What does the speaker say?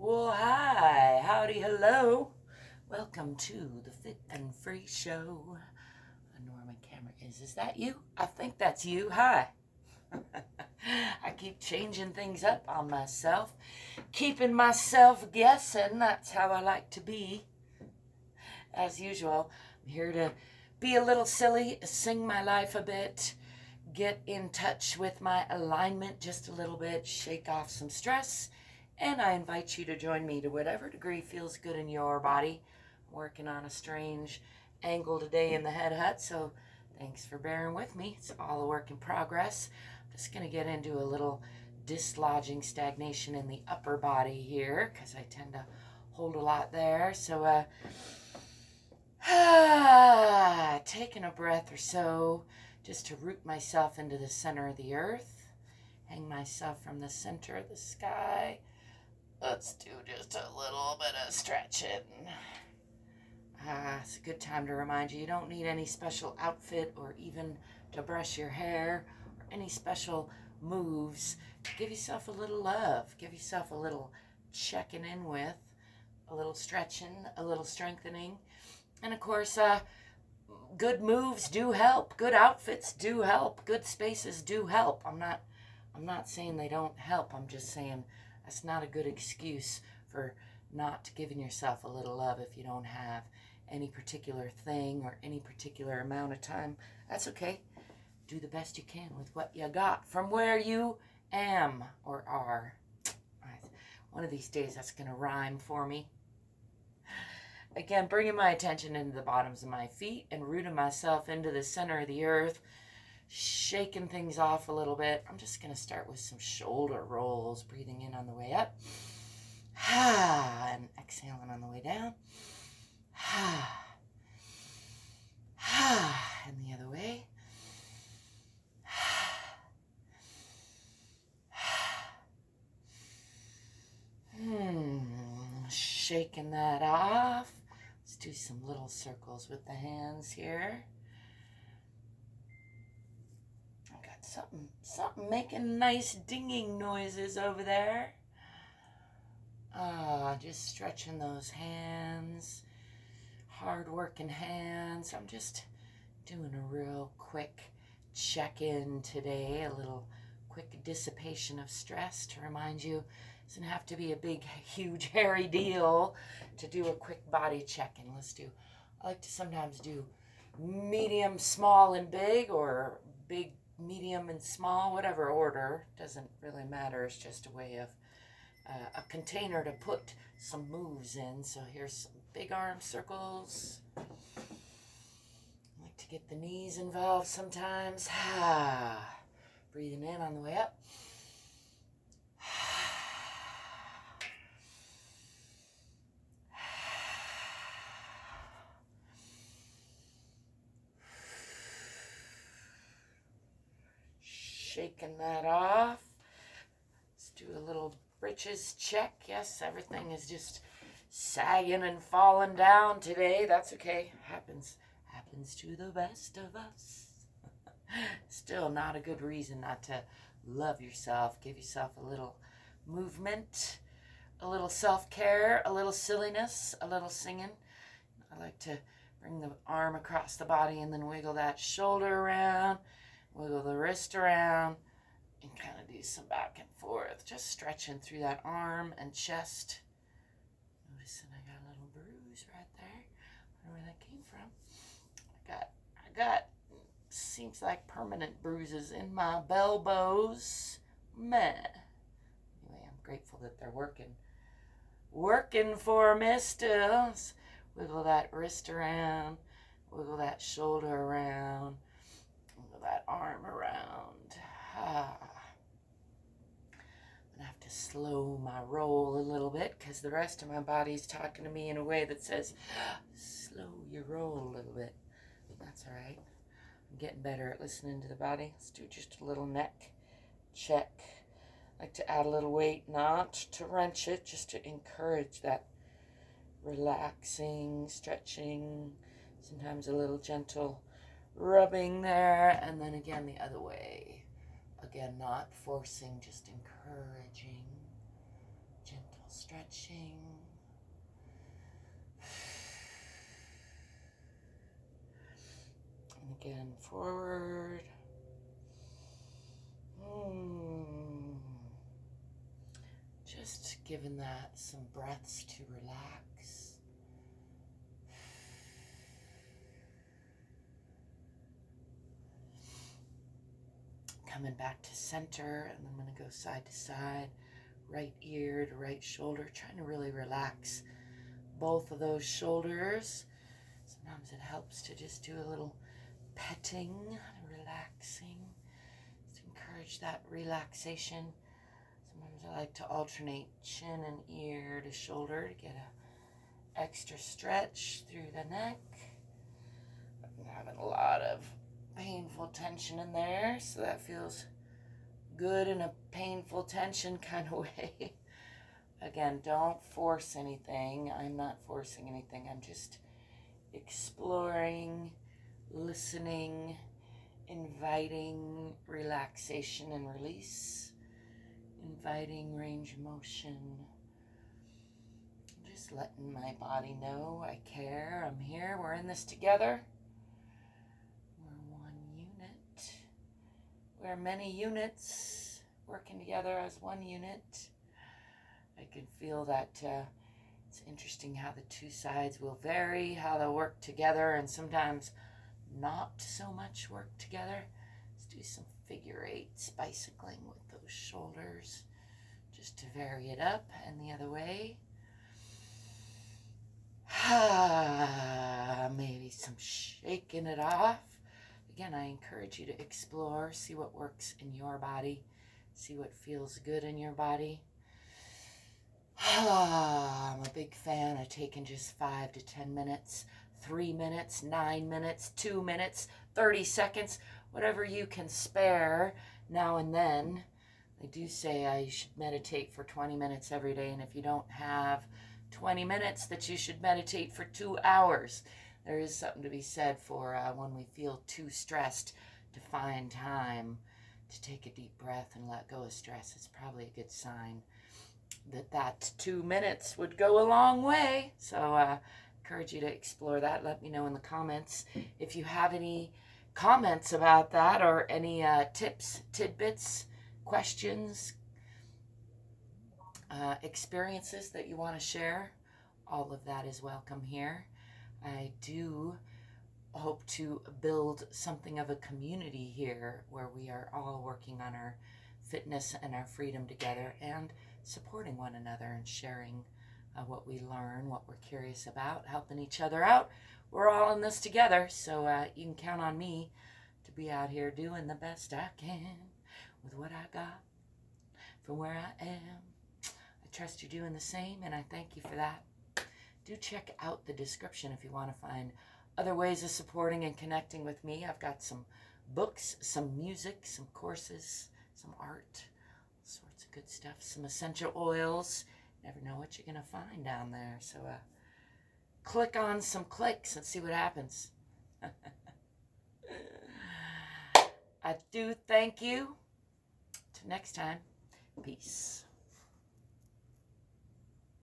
Well, hi, howdy, hello. Welcome to the Fit and Free Show. I know where my camera is. Is that you? I think that's you. Hi. I keep changing things up on myself, keeping myself guessing. That's how I like to be. As usual, I'm here to be a little silly, sing my life a bit, get in touch with my alignment just a little bit, shake off some stress, and I invite you to join me to whatever degree feels good in your body. I'm working on a strange angle today in the head hut, so thanks for bearing with me. It's all a work in progress. I'm just going to get into a little dislodging stagnation in the upper body here because I tend to hold a lot there. So taking a breath or so just to root myself into the center of the earth, hang myself from the center of the sky. Let's do just a little bit of stretching. It's a good time to remind you don't need any special outfit or even to brush your hair or any special moves. Give yourself a little love. Give yourself a little checking in with, a little stretching, a little strengthening. And of course, good moves do help. Good outfits do help. Good spaces do help. I'm not saying they don't help. I'm just saying that's not a good excuse for not giving yourself a little love if you don't have any particular thing or any particular amount of time. That's okay. Do the best you can with what you got from where you am or are. One of these days that's going to rhyme for me. Again, bringing my attention into the bottoms of my feet and rooting myself into the center of the earth, shaking things off a little bit. I'm just going to start with some shoulder rolls, breathing in on the way up, and exhaling on the way down, and the other way. Shaking that off. Let's do some little circles with the hands here. I got something making nice dinging noises over there. Just stretching those hands, hard working hands. I'm just doing a real quick check-in today, a little quick dissipation of stress to remind you it doesn't have to be a big, huge, hairy deal to do a quick body check-in. I like to sometimes do medium, small, and big, or big, medium, and small, whatever order. Doesn't really matter. It's just a way of a container to put some moves in. So here's some big arm circles. I like to get the knees involved sometimes. Breathing in on the way up. Shaking that off. Let's do a little britches check. Yes, everything is just sagging and falling down today. That's okay. Happens to the best of us. Still not a good reason not to love yourself. Give yourself a little movement, a little self-care, a little silliness, a little singing. I like to bring the arm across the body and then wiggle that shoulder around, wiggle the wrist around, and kind of do some back and forth, just stretching through that arm and chest. Noticing I got a little bruise right there. I don't know where that came from. I got seems like permanent bruises in my bell bows. Meh. Anyway, I'm grateful that they're working for me still. Wiggle that wrist around, wiggle that shoulder around, wiggle that arm around. I'm gonna have to slow my roll a little bit because the rest of my body's talking to me in a way that says, slow your roll a little bit. That's all right. I'm getting better at listening to the body. Let's do just a little neck check. I like to add a little weight, not to wrench it, just to encourage that relaxing, stretching, sometimes a little gentle rubbing there, and then again the other way. Again, not forcing, just encouraging. Gentle stretching. And again, forward. Just giving that some breaths to relax. Coming back to center, and I'm going to go side to side, right ear to right shoulder, trying to really relax both of those shoulders. Sometimes it helps to just do a little petting, relaxing, to encourage that relaxation. Sometimes I like to alternate chin and ear to shoulder to get an extra stretch through the neck. I'm having a lot of painful tension in there, so that feels good in a painful tension kind of way. Again, don't force anything. I'm not forcing anything. I'm just exploring, listening, inviting relaxation and release, inviting range of motion. Just letting my body know I care, I'm here, we're in this together. We're one unit. We're many units working together as one unit. I can feel that it's interesting how the two sides will vary, how they'll work together, and sometimes not so much work together. Let's do some figure eights, bicycling with those shoulders, just to vary it up, and the other way. Maybe some shaking it off. Again, I encourage you to explore, see what works in your body, see what feels good in your body. I'm a big fan of taking just 5 to 10 minutes, 3 minutes, 9 minutes, 2 minutes, 30 seconds, whatever you can spare now and then. They do say I should meditate for 20 minutes every day, and if you don't have 20 minutes, that you should meditate for 2 hours. There is something to be said for when we feel too stressed to find time to take a deep breath and let go of stress. It's probably a good sign that 2 minutes would go a long way. So encourage you to explore that. Let me know in the comments if you have any comments about that, or any tips, tidbits, questions, experiences that you want to share. All of that is welcome here. I do hope to build something of a community here where we are all working on our fitness and our freedom together, and supporting one another and sharing what we learn, what we're curious about, helping each other out. We're all in this together, so you can count on me to be out here doing the best I can with what I got from where I am. I trust you're doing the same, and I thank you for that. Do check out the description if you want to find other ways of supporting and connecting with me. I've got some books, some music, some courses, some art, all sorts of good stuff, some essential oils. Never know what you're going to find down there. So click on some clicks and see what happens. I do thank you. Till next time, peace.